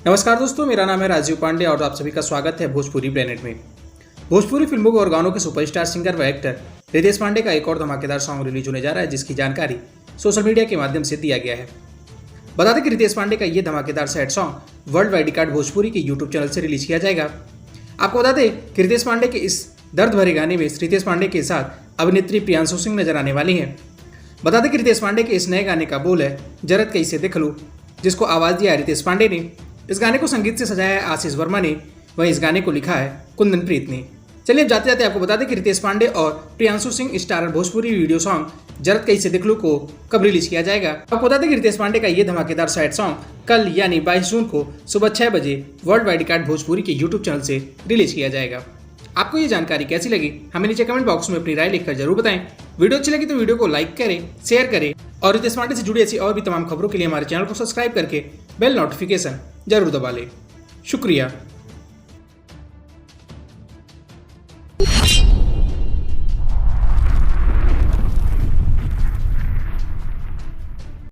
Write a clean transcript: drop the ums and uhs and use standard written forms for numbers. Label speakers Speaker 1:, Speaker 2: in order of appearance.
Speaker 1: नमस्कार दोस्तों, मेरा नाम है राजीव पांडे और आप सभी का स्वागत है भोजपुरी प्लेनेट में। भोजपुरी फिल्मों और गानों के सुपरस्टार सिंगर व एक्टर रितेश पांडे का एक और धमाकेदार सॉन्ग रिलीज होने जा रहा है, जिसकी जानकारी सोशल मीडिया के माध्यम से दिया गया है। बता दें कि रितेश पांडे का ये धमाकेदार sad song world wide record Bhojpuri के यूट्यूब चैनल से रिलीज किया जाएगा। आपको बता दें कि रितेश पांडे के इस दर्द भरे गाने में रितेश पांडे के साथ अभिनेत्री प्रियांशु सिंह नजर आने वाली हैं। बता दें कि रितेश पांडे के इस नए गाने का बोल है जरत कैसे देख लूं, जिसको आवाज दिया है रितेश पांडे ने। इस गाने को संगीत से सजाया है आशीष वर्मा ने, वहीं इस गाने को लिखा है कुंदन प्रीत ने। चलिए अब जाते जाते आपको बता दें कि रितेश पांडे और Priyanshu Singh starrer Bhojpuri video song जरत कैसे देख लूं को कब रिलीज किया जाएगा। आपको बता दें कि रितेश पांडे का ये धमाकेदार सैड सॉन्ग कल यानी 22 जून को सुबह 6 बजे वर्ल्ड वाइड रिकॉर्ड भोजपुरी के यूट्यूब चैनल से रिलीज किया जाएगा। आपको ये जानकारी कैसी लगी हमें नीचे कमेंट बॉक्स में अपनी राय लिखकर जरूर बताएं। वीडियो अच्छी लगी तो वीडियो को लाइक करें, शेयर करें और रितेश पांडे से जुड़ी ऐसी और भी तमाम खबरों के लिए हमारे चैनल को सब्सक्राइब करके बेल नोटिफिकेशन जरूर दबा लें। शुक्रिया।